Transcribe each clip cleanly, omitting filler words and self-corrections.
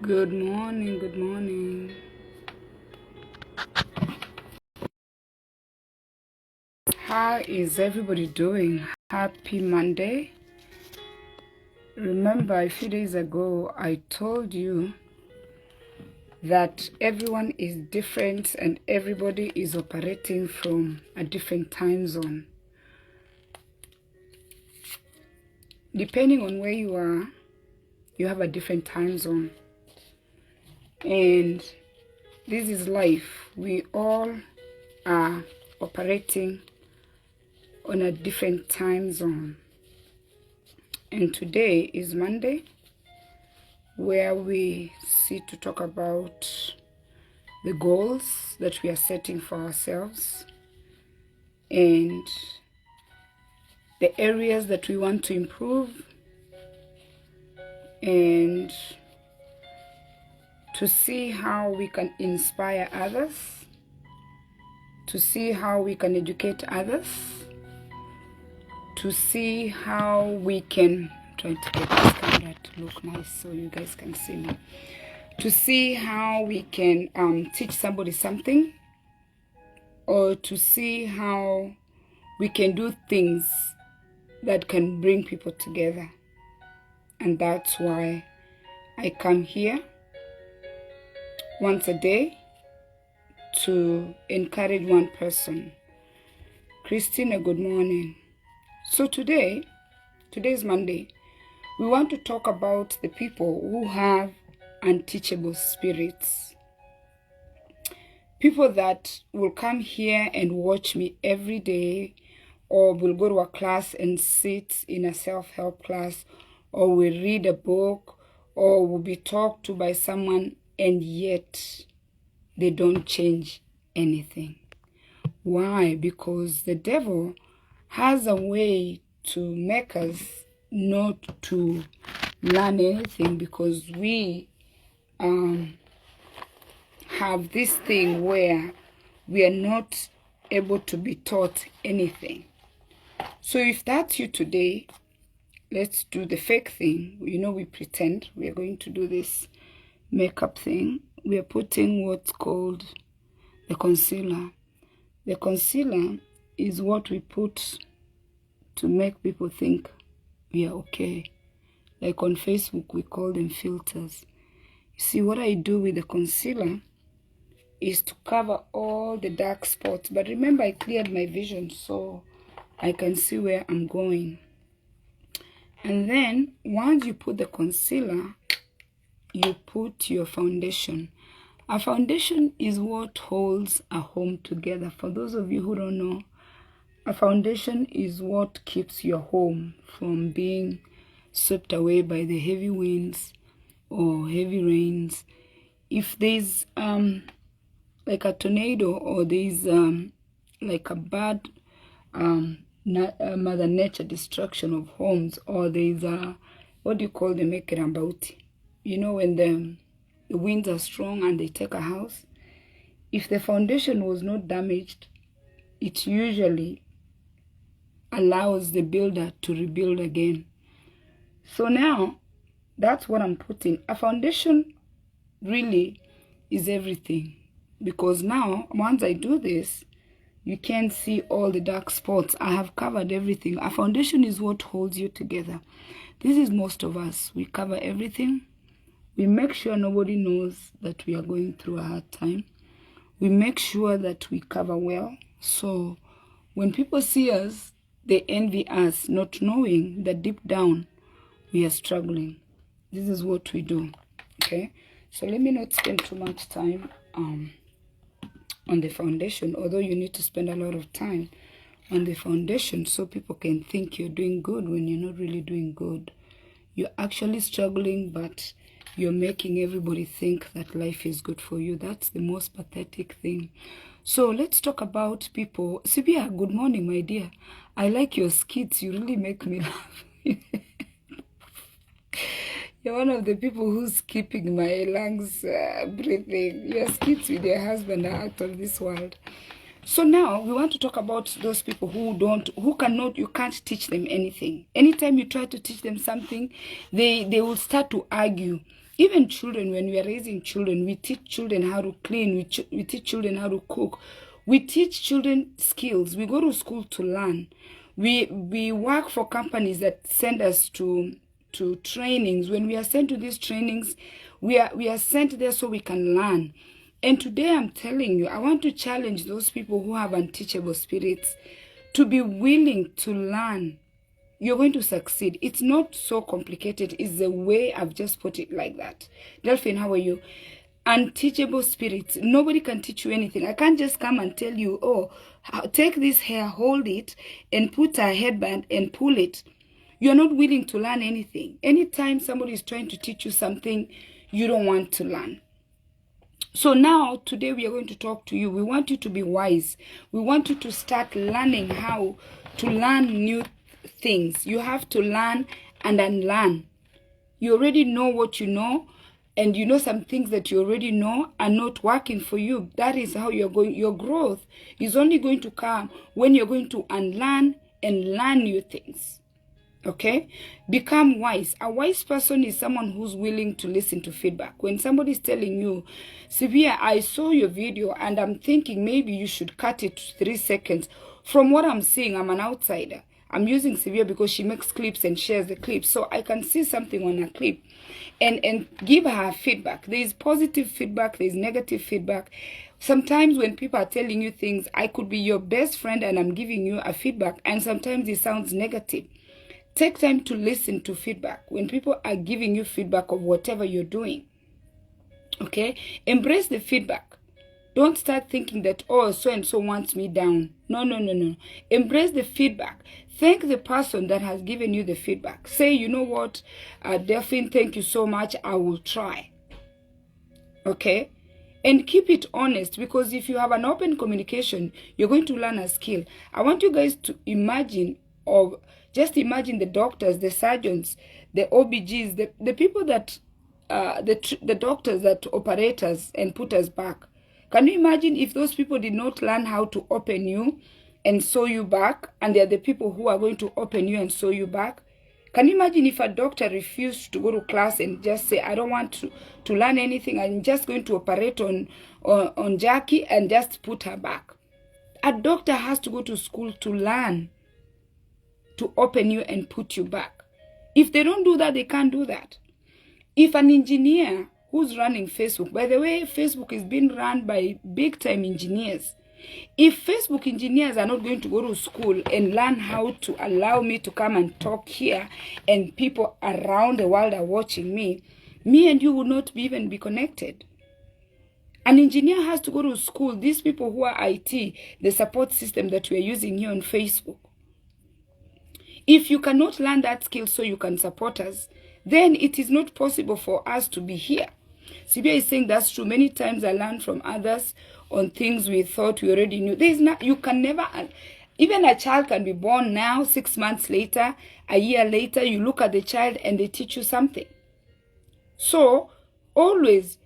Good morning, good morning. How is everybody doing? Happy Monday. Remember, a few days ago, I told you that everyone is different and everybody is operating from a different time zone. Depending on where you are, you have a different time zone. And this is life. We all are operating on a different time zone. And today is Monday, where we see to talk about the goals that we are setting for ourselves and the areas that we want to improve, and to see how we can inspire others, to see how we can educate others, to see how we can try to get this camera to look nice so you guys can see me, to see how we can teach somebody something, or to see how we can do things that can bring people together. And that's why I come here once a day to encourage one person. Christina, good morning. So today is Monday. We want to talk about the people who have unteachable spirits. People that will come here and watch me every day, or will go to a class and sit in a self-help class, or will read a book, or will be talked to by someone, and yet they don't change anything. Why? Because the devil has a way to make us not to learn anything, because we have this thing where we are not able to be taught anything. So if that's you today, let's do the fake thing. We pretend we are going to do this makeup thing. We are putting what's called the concealer. The concealer is what we put to make people think we are okay. Like on Facebook, we call them filters. You see, what I do with the concealer is to cover all the dark spots. But remember, I cleared my vision so I can see where I'm going. And then once you put the concealer, you put your foundation. A foundation is what holds a home together. For those of you who don't know, a foundation is what keeps your home from being swept away by the heavy winds or heavy rains. If there's like a tornado, or there's like a bad Mother Nature destruction of homes, or there's a, what do you call the make it about? When the winds are strong and they take a house, if the foundation was not damaged, it usually allows the builder to rebuild again. So now, that's what I'm putting. A foundation really is everything, because now, once I do this, you can't see all the dark spots. I have covered everything. A foundation is what holds you together. This is most of us. We cover everything. We make sure nobody knows that we are going through a hard time. We make sure that we cover well. So when people see us, they envy us, not knowing that deep down we are struggling. This is what we do. Okay? So let me not spend too much time on the foundation, although you need to spend a lot of time on the foundation so people can think you're doing good when you're not really doing good. You're actually struggling, but you're making everybody think that life is good for you. That's the most pathetic thing. So let's talk about people. Sibia, good morning, my dear. I like your skits. You really make me laugh. You're one of the people who's keeping my lungs breathing. Your skits with your husband are out of this world. So now we want to talk about those people you can't teach them anything. Anytime you try to teach them something, they will start to argue. Even children, when we are raising children, we teach children how to clean, we teach children how to cook, we teach children skills. We go to school to learn. We work for companies that send us to trainings. When we are sent to these trainings, we are sent there so we can learn. And today I'm telling you, I want to challenge those people who have unteachable spirits to be willing to learn. You're going to succeed. It's not so complicated. It's the way I've just put it like that. Delphine, how are you? Unteachable spirits. Nobody can teach you anything. I can't just come and tell you, oh, take this hair, hold it, and put a headband and pull it. You're not willing to learn anything. Anytime somebody is trying to teach you something, you don't want to learn. So now, today we are going to talk to you. We want you to be wise. We want you to start learning how to learn new things. You have to learn and unlearn. You already know what you know, and you know some things that you already know are not working for you. That is how you're going. Your growth is only going to come when you're going to unlearn and learn new things. Okay? Become wise. A wise person is someone who's willing to listen to feedback. When somebody's telling you, Sylvia, I saw your video and I'm thinking maybe you should cut it to 3 seconds. From what I'm seeing, I'm an outsider. I'm using Sylvia because she makes clips and shares the clips. So I can see something on a clip and give her feedback. There is positive feedback. There is negative feedback. Sometimes when people are telling you things, I could be your best friend and I'm giving you a feedback. And sometimes it sounds negative. Take time to listen to feedback. When people are giving you feedback of whatever you're doing, okay? Embrace the feedback. Don't start thinking that, oh, so-and-so wants me down. No. Embrace the feedback. Thank the person that has given you the feedback. Say, you know what, Delphine, thank you so much. I will try. Okay? And keep it honest, because if you have an open communication, you're going to learn a skill. I want you guys to imagine, or just imagine the doctors, the surgeons, the OBGs, the people that, the doctors that operate us and put us back. Can you imagine if those people did not learn how to open you and sew you back, and they are the people who are going to open you and sew you back? Can you imagine if a doctor refused to go to class and just say, I don't want to learn anything, I'm just going to operate on Jackie and just put her back? A doctor has to go to school to learn to open you and put you back. If they don't do that, they can't do that. If an engineer who's running Facebook, by the way, Facebook is being run by big-time engineers. If Facebook engineers are not going to go to school and learn how to allow me to come and talk here, and people around the world are watching me and you will not even be connected. An engineer has to go to school. These people who are IT, the support system that we are using here on Facebook. If you cannot learn that skill so you can support us, then it is not possible for us to be here. Sylvia is saying that's true. Many times I learn from others on things we thought we already knew. There is not, you can never, even a child can be born now, 6 months later, a year later, you look at the child and they teach you something. So always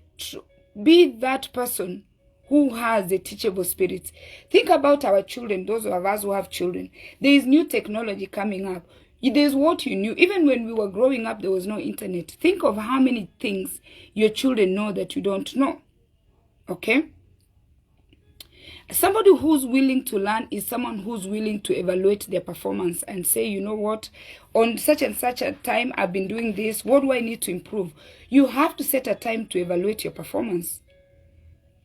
be that person who has the teachable spirit. Think about our children, those of us who have children. There is new technology coming up. There's what you knew. Even when we were growing up, there was no internet. Think of how many things your children know that you don't know. Okay? Somebody who's willing to learn is someone who's willing to evaluate their performance and say, you know what, on such and such a time, I've been doing this. What do I need to improve? You have to set a time to evaluate your performance.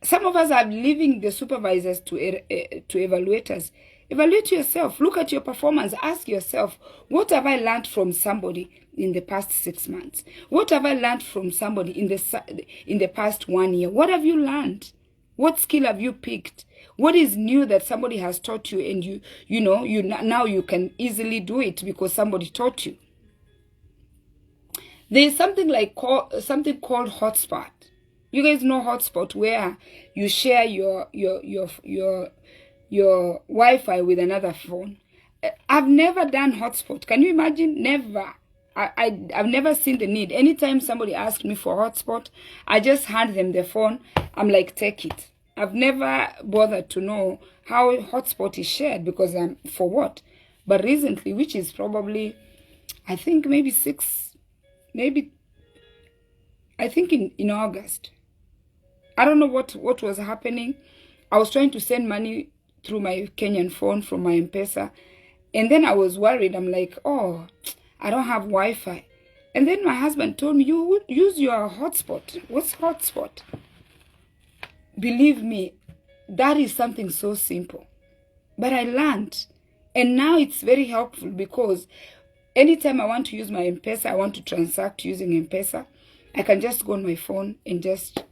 Some of us are leaving the supervisors to evaluate us. Evaluate yourself. Look at your performance. Ask yourself, what have I learned from somebody in the past 6 months? What have I learned from somebody in the past 1 year? What have you learned? What skill have you picked? What is new that somebody has taught you, and now you can easily do it because somebody taught you? There is something called hotspot. You guys know hotspot, where you share your Wi-Fi with another phone. I've never done hotspot. Can you imagine? Never. I've never seen the need. Anytime somebody asks me for hotspot, I just hand them the phone. I'm like, take it. I've never bothered to know how hotspot is shared, because for what? But recently, which is probably, I think maybe I think in August. I don't know what was happening. I was trying to send money through my Kenyan phone from my M-Pesa. And then I was worried. I'm like, oh, I don't have Wi-Fi. And then my husband told me, you use your hotspot. What's hotspot? Believe me, that is something so simple. But I learned. And now it's very helpful because anytime I want to use my M-Pesa, I want to transact using M-Pesa, I can just go on my phone and just,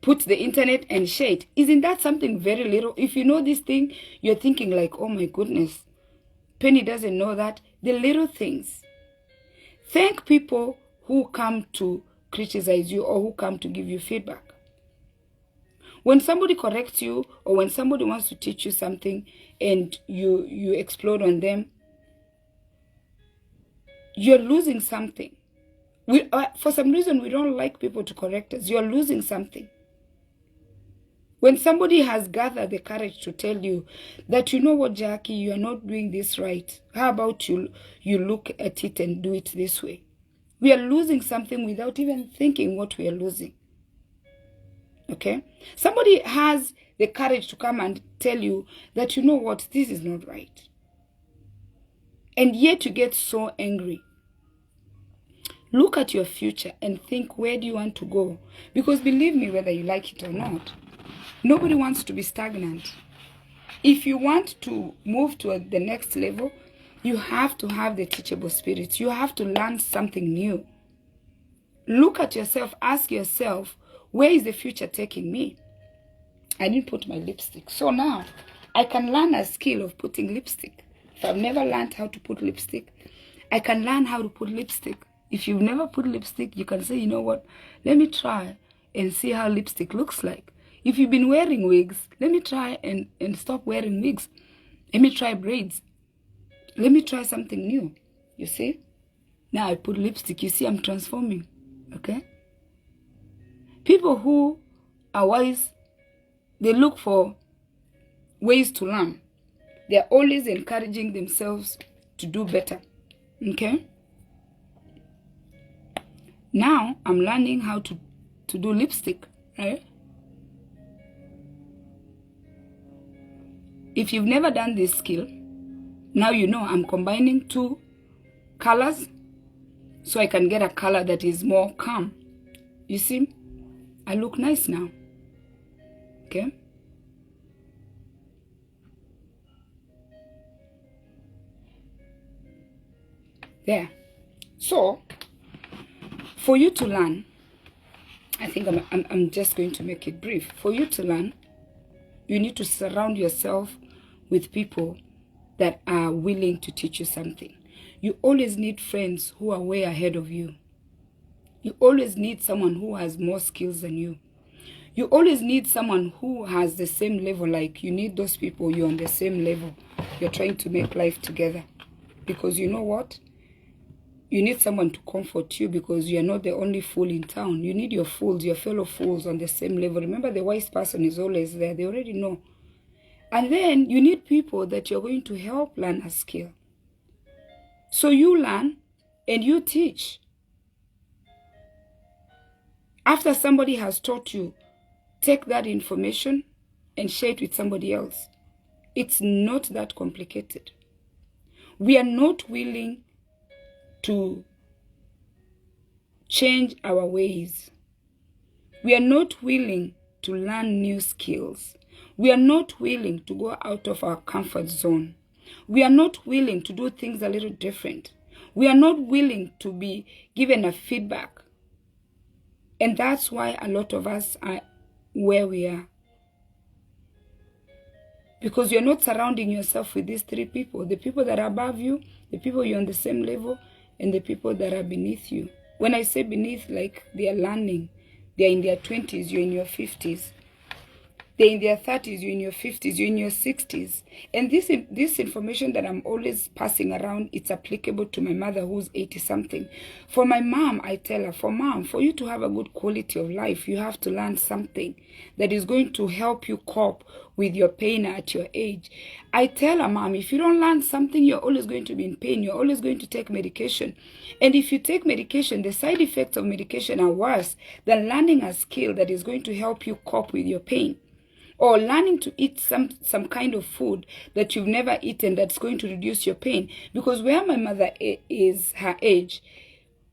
put the internet and share it. Isn't that something very little? If you know this thing, you're thinking like, oh my goodness, Penny doesn't know that. The little things. Thank people who come to criticize you or who come to give you feedback. When somebody corrects you or when somebody wants to teach you something and you explode on them, you're losing something. For some reason, we don't like people to correct us. You're losing something. When somebody has gathered the courage to tell you that, you know what, Jackie, you are not doing this right. How about you look at it and do it this way? We are losing something without even thinking what we are losing. Okay? Somebody has the courage to come and tell you that, you know what, this is not right. And yet you get so angry. Look at your future and think, where do you want to go? Because believe me, whether you like it or not, nobody wants to be stagnant. If you want to move to the next level, you have to have the teachable spirit. You have to learn something new. Look at yourself. Ask yourself, where is the future taking me? I didn't put my lipstick. So now I can learn a skill of putting lipstick. If I've never learned how to put lipstick, I can learn how to put lipstick. If you've never put lipstick, you can say, you know what, let me try and see how lipstick looks like. If you've been wearing wigs, let me try and stop wearing wigs. Let me try braids. Let me try something new. You see? Now I put lipstick. You see, I'm transforming. Okay? People who are wise, they look for ways to learn. They're always encouraging themselves to do better. Okay? Now I'm learning how to do lipstick. Right? If you've never done this skill, now you know I'm combining two colors so I can get a color that is more calm. You see, I look nice now. Okay? There. So, for you to learn, I think I'm just going to make it brief. For you to learn, you need to surround yourself with people that are willing to teach you something. You always need friends who are way ahead of you. You always need someone who has more skills than you. You always need someone who has the same level. Like you need those people, you're on the same level. You're trying to make life together. Because you know what? You need someone to comfort you because you're not the only fool in town. You need your fools, your fellow fools on the same level. Remember, the wise person is always there. They already know. And then you need people that you're going to help learn a skill. So you learn and you teach. After somebody has taught you, take that information and share it with somebody else. It's not that complicated. We are not willing to change our ways. We are not willing to learn new skills. We are not willing to go out of our comfort zone. We are not willing to do things a little different. We are not willing to be given a feedback. And that's why a lot of us are where we are. Because you're not surrounding yourself with these three people. The people that are above you, the people you're on the same level, and the people that are beneath you. When I say beneath, like they are learning. They are in their 20s, you're in your 50s. They're in their 30s, you're in your 50s, you're in your 60s. And this information that I'm always passing around, it's applicable to my mother who's 80-something. For my mom, I tell her, for you to have a good quality of life, you have to learn something that is going to help you cope with your pain at your age. I tell her, Mom, if you don't learn something, you're always going to be in pain. You're always going to take medication. And if you take medication, the side effects of medication are worse than learning a skill that is going to help you cope with your pain. Or learning to eat some kind of food that you've never eaten that's going to reduce your pain. Because where my mother is, her age,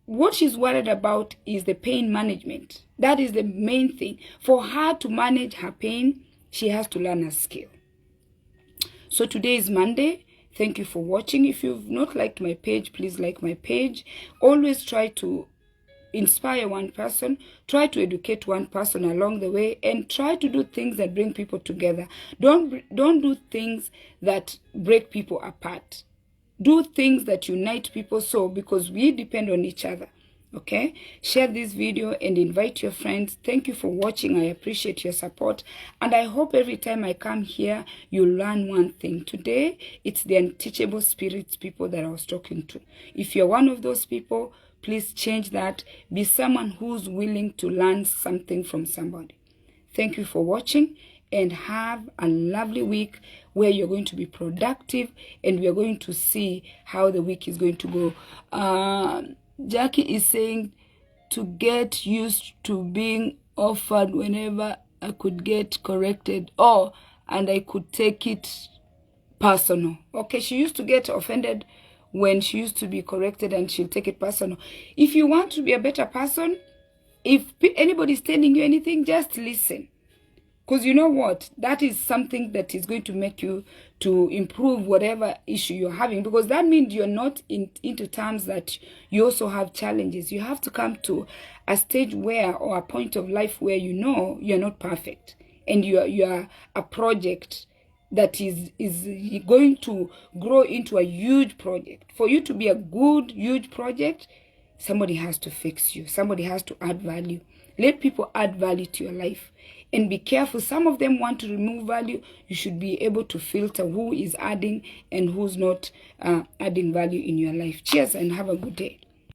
what she's worried about is the pain management. That is the main thing. For her to manage her pain, she has to learn a skill. So today is Monday. Thank you for watching. If you've not liked my page, please like my page. Always try to inspire one person, try to educate one person along the way, and try to do things that bring people together. Don't do things that break people apart. Do things that unite people, because we depend on each other. Okay, share this video and invite your friends. Thank you for watching. I appreciate your support, and I hope every time I come here you learn one thing. Today it's the unteachable spirits people that I was talking to. If you're one of those people, please change that. Be someone who's willing to learn something from somebody. Thank you for watching, and have a lovely week where you're going to be productive, and we are going to see how the week is going to go. Jackie is saying to get used to being offered whenever I could get corrected. Oh, and I could take it personal. Okay, she used to get offended when she used to be corrected, and she'll take it personal. If you want to be a better person, if anybody's telling you anything, just listen. Because you know what? That is something that is going to make you to improve whatever issue you're having. Because that means you're not into terms that you also have challenges. You have to come to a stage where, or a point of life where you know you're not perfect. And you are a project that is going to grow into a huge project. For you to be a good, huge project, somebody has to fix you. Somebody has to add value. Let people add value to your life. And be careful. Some of them want to remove value. You should be able to filter who is adding and who's not adding value in your life. Cheers and have a good day.